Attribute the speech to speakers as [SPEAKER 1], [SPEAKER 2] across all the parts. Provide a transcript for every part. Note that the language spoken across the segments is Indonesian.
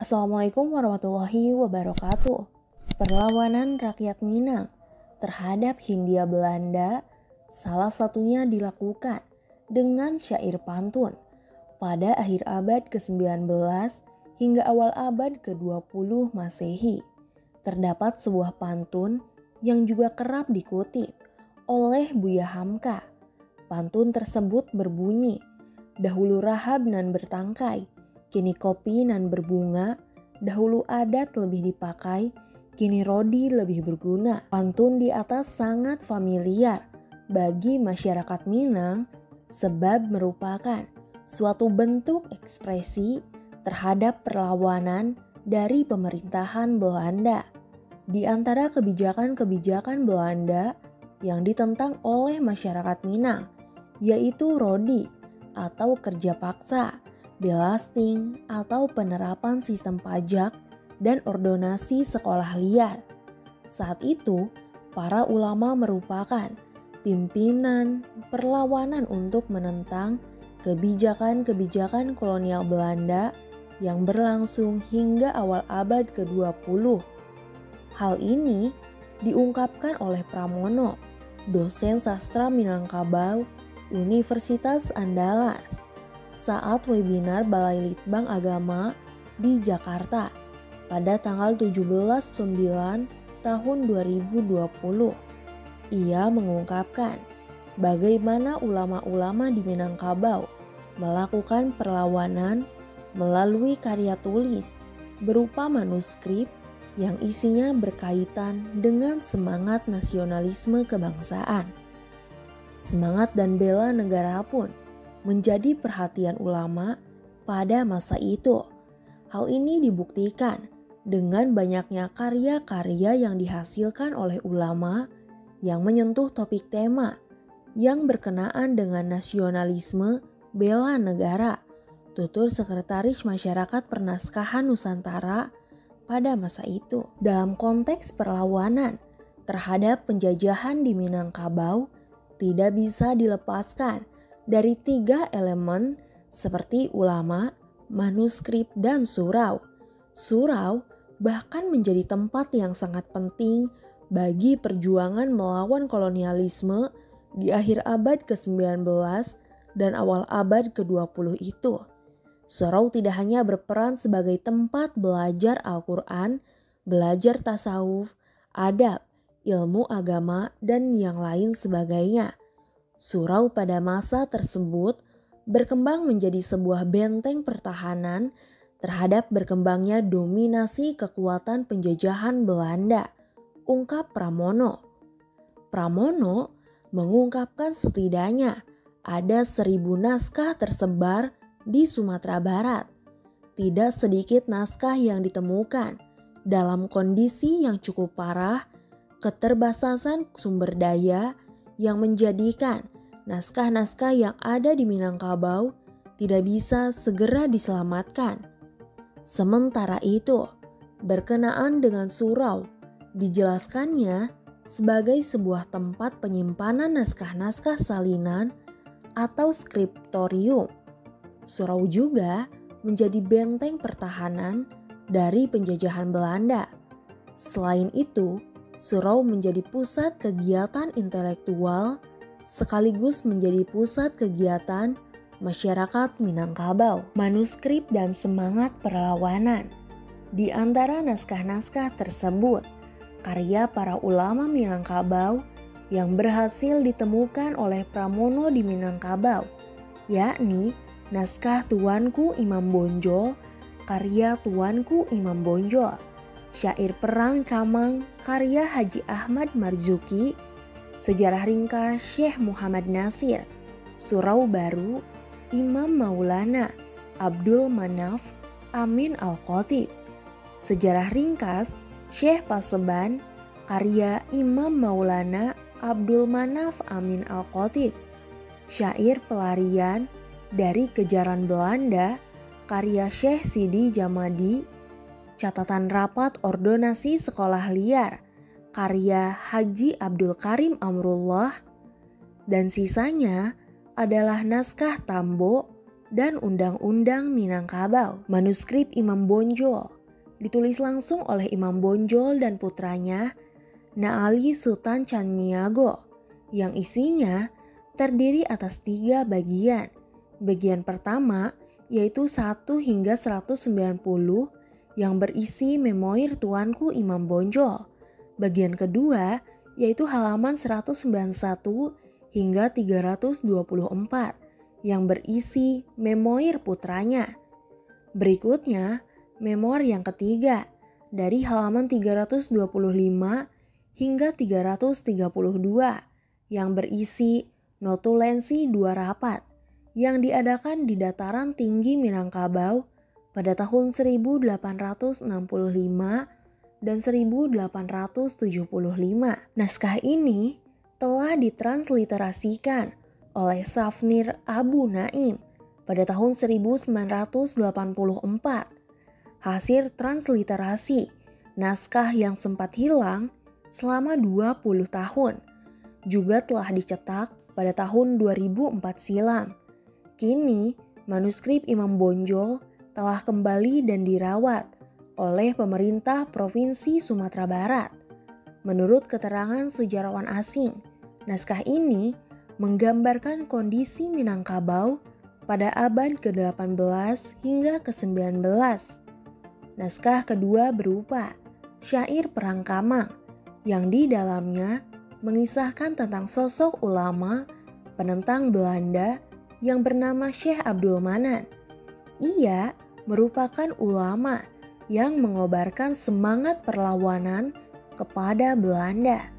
[SPEAKER 1] Assalamualaikum warahmatullahi wabarakatuh. Perlawanan rakyat Minang terhadap Hindia Belanda salah satunya dilakukan dengan syair pantun pada akhir abad ke-19 hingga awal abad ke-20 Masehi. Terdapat sebuah pantun yang juga kerap dikutip oleh Buya Hamka. Pantun tersebut berbunyi, "Dahulu Rahab nan bertangkai, kini kopi nan berbunga, dahulu adat lebih dipakai, kini rodi lebih berguna." Pantun di atas sangat familiar bagi masyarakat Minang sebab merupakan suatu bentuk ekspresi terhadap perlawanan dari pemerintahan Belanda. Di antara kebijakan-kebijakan Belanda yang ditentang oleh masyarakat Minang, yaitu rodi atau kerja paksa, belasting atau penerapan sistem pajak, dan ordonasi sekolah liar. Saat itu, para ulama merupakan pimpinan perlawanan untuk menentang kebijakan-kebijakan kolonial Belanda yang berlangsung hingga awal abad ke-20. Hal ini diungkapkan oleh Pramono, dosen sastra Minangkabau, Universitas Andalas, saat webinar Balai Litbang Agama di Jakarta pada tanggal 17/9 tahun 2020. Ia mengungkapkan bagaimana ulama-ulama di Minangkabau melakukan perlawanan melalui karya tulis berupa manuskrip yang isinya berkaitan dengan semangat nasionalisme kebangsaan. Semangat dan bela negara pun menjadi perhatian ulama pada masa itu. Hal ini dibuktikan dengan banyaknya karya-karya yang dihasilkan oleh ulama yang menyentuh topik tema yang berkenaan dengan nasionalisme bela negara, tutur Sekretaris Masyarakat Pernaskahan Nusantara pada masa itu. Dalam konteks perlawanan terhadap penjajahan di Minangkabau, tidak bisa dilepaskan dari 3 elemen seperti ulama, manuskrip, dan surau. Surau bahkan menjadi tempat yang sangat penting bagi perjuangan melawan kolonialisme di akhir abad ke-19 dan awal abad ke-20 itu. Surau tidak hanya berperan sebagai tempat belajar Al-Quran, belajar tasawuf, adab, ilmu agama, dan yang lain sebagainya. Surau pada masa tersebut berkembang menjadi sebuah benteng pertahanan terhadap berkembangnya dominasi kekuatan penjajahan Belanda, ungkap Pramono. Pramono mengungkapkan setidaknya ada 1.000 naskah tersebar di Sumatera Barat. Tidak sedikit naskah yang ditemukan dalam kondisi yang cukup parah, keterbatasan sumber daya yang menjadikan naskah-naskah yang ada di Minangkabau tidak bisa segera diselamatkan. Sementara itu, berkenaan dengan surau, dijelaskannya sebagai sebuah tempat penyimpanan naskah-naskah salinan atau skriptorium. Surau juga menjadi benteng pertahanan dari penjajahan Belanda. Selain itu, surau menjadi pusat kegiatan intelektual sekaligus menjadi pusat kegiatan masyarakat Minangkabau. Manuskrip dan semangat perlawanan. Di antara naskah-naskah tersebut, karya para ulama Minangkabau yang berhasil ditemukan oleh Pramono di Minangkabau, yakni naskah Tuanku Imam Bonjol, karya Tuanku Imam Bonjol, syair Perang Kamang, karya Haji Ahmad Marzuki, sejarah ringkas Syekh Muhammad Nasir, Surau Baru, Imam Maulana Abdul Manaf Amin Al-Khatib, sejarah ringkas Syekh Paseban, karya Imam Maulana Abdul Manaf Amin Al-Khatib, syair pelarian dari kejaran Belanda, karya Syekh Sidi Jamadi, catatan rapat ordonasi sekolah liar, karya Haji Abdul Karim Amrullah, dan sisanya adalah naskah Tambo dan Undang-Undang Minangkabau. Manuskrip Imam Bonjol ditulis langsung oleh Imam Bonjol dan putranya Naali Sultan Caniago yang isinya terdiri atas 3 bagian. Bagian pertama yaitu 1 hingga 190 yang berisi memoir Tuanku Imam Bonjol. Bagian kedua yaitu halaman 191 hingga 324 yang berisi memoir putranya. Berikutnya, memoir yang ketiga dari halaman 325 hingga 332 yang berisi notulensi 2 rapat yang diadakan di dataran tinggi Minangkabau pada tahun 1865 dan 1875. Naskah ini telah ditransliterasikan oleh Safnir Abu Naim pada tahun 1984. Hasil transliterasi naskah yang sempat hilang selama 20 tahun juga telah dicetak pada tahun 2004 silam. Kini manuskrip Imam Bonjol telah kembali dan dirawat oleh pemerintah Provinsi Sumatera Barat. Menurut keterangan sejarawan asing, naskah ini menggambarkan kondisi Minangkabau pada abad ke-18 hingga ke-19. Naskah kedua berupa syair Perang Kamang yang di dalamnya mengisahkan tentang sosok ulama penentang Belanda yang bernama Syekh Abdul Manan. Ia merupakan ulama yang mengobarkan semangat perlawanan kepada Belanda.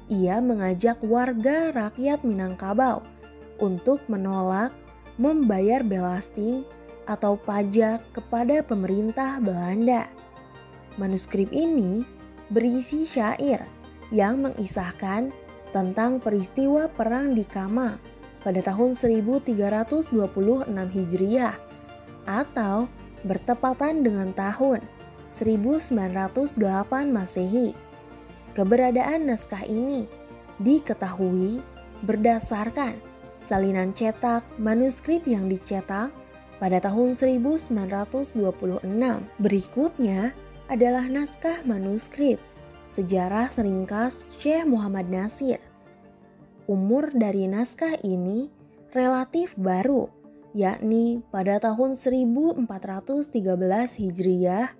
[SPEAKER 1] Ia mengajak warga rakyat Minangkabau untuk menolak membayar belasting atau pajak kepada pemerintah Belanda. Manuskrip ini berisi syair yang mengisahkan tentang peristiwa perang di Kamang pada tahun 1326 Hijriah atau bertepatan dengan tahun 1908 Masehi. Keberadaan naskah ini diketahui berdasarkan salinan cetak manuskrip yang dicetak pada tahun 1926. Berikutnya adalah naskah manuskrip Sejarah Ringkas Syekh Muhammad Nasir. Umur dari naskah ini relatif baru, yakni pada tahun 1413 Hijriah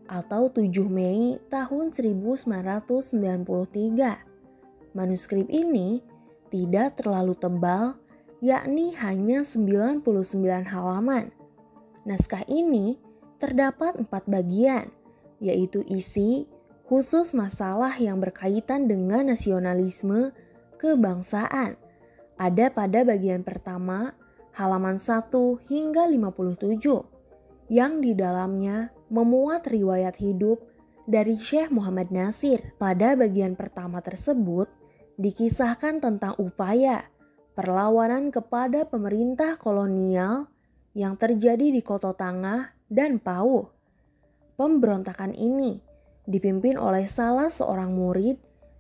[SPEAKER 1] atau 7 Mei tahun 1993. Manuskrip ini tidak terlalu tebal, yakni hanya 99 halaman. Naskah ini terdapat 4 bagian, yaitu isi khusus masalah yang berkaitan dengan nasionalisme kebangsaan. Ada pada bagian pertama, halaman 1 hingga 57, yang di dalamnya memuat riwayat hidup dari Syekh Muhammad Nasir. Pada bagian pertama tersebut, dikisahkan tentang upaya perlawanan kepada pemerintah kolonial yang terjadi di Koto Tangah dan Pauh. Pemberontakan ini dipimpin oleh salah seorang murid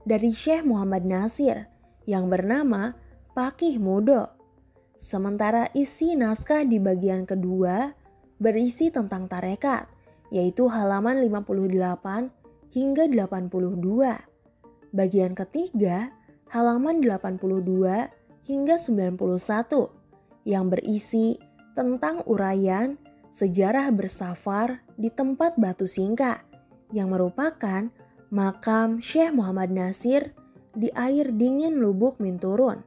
[SPEAKER 1] dari Syekh Muhammad Nasir yang bernama Pakih Mudo. Sementara isi naskah di bagian kedua berisi tentang tarekat, yaitu halaman 58 hingga 82. Bagian ketiga halaman 82 hingga 91 yang berisi tentang uraian sejarah bersafar di tempat Batu Singka yang merupakan makam Syekh Muhammad Nasir di air dingin Lubuk Minturun.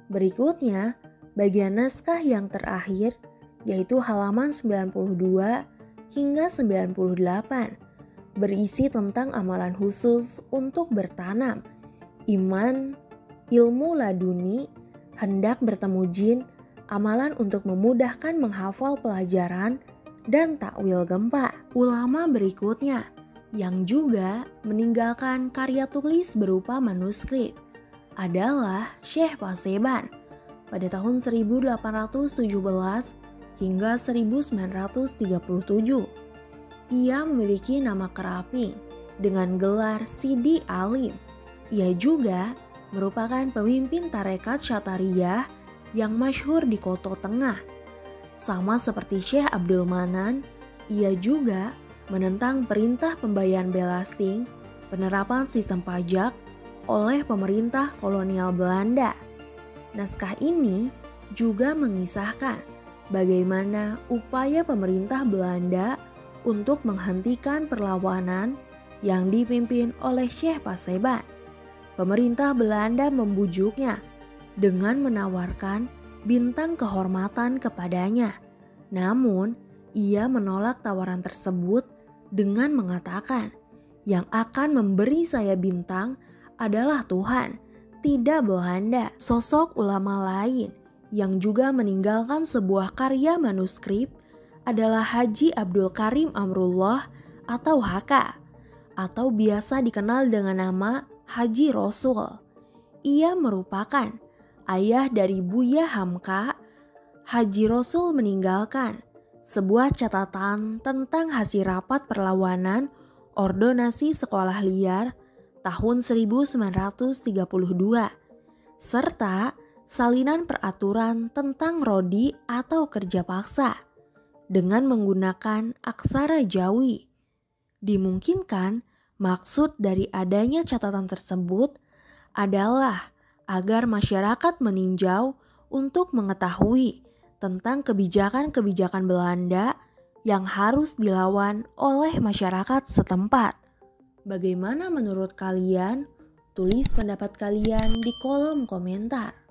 [SPEAKER 1] Berikutnya, bagian naskah yang terakhir yaitu halaman 92 hingga 98 berisi tentang amalan khusus untuk bertanam, iman, ilmu laduni, hendak bertemu jin, amalan untuk memudahkan menghafal pelajaran, dan takwil gempa. Ulama berikutnya yang juga meninggalkan karya tulis berupa manuskrip adalah Syekh Paseban pada tahun 1817 hingga 1937. Ia memiliki nama kerapi dengan gelar Sidi Alim. Ia juga merupakan pemimpin tarekat Syatariyah yang masyhur di Koto Tengah. Sama seperti Syekh Abdul Manan, ia juga menentang perintah pembayaran belasting, penerapan sistem pajak oleh pemerintah kolonial Belanda. Naskah ini juga mengisahkan bagaimana upaya pemerintah Belanda untuk menghentikan perlawanan yang dipimpin oleh Syekh Paseban. Pemerintah Belanda membujuknya dengan menawarkan bintang kehormatan kepadanya. Namun, ia menolak tawaran tersebut dengan mengatakan, "Yang akan memberi saya bintang adalah Tuhan, tidak Belanda." Sosok ulama lain yang juga meninggalkan sebuah karya manuskrip adalah Haji Abdul Karim Amrullah atau HK, atau biasa dikenal dengan nama Haji Rasul. Ia merupakan ayah dari Buya Hamka. Haji Rasul meninggalkan sebuah catatan tentang hasil rapat perlawanan ordonasi sekolah liar tahun 1932, serta salinan peraturan tentang rodi atau kerja paksa dengan menggunakan aksara Jawi. Dimungkinkan maksud dari adanya catatan tersebut adalah agar masyarakat meninjau untuk mengetahui tentang kebijakan-kebijakan Belanda yang harus dilawan oleh masyarakat setempat. Bagaimana menurut kalian? Tulis pendapat kalian di kolom komentar.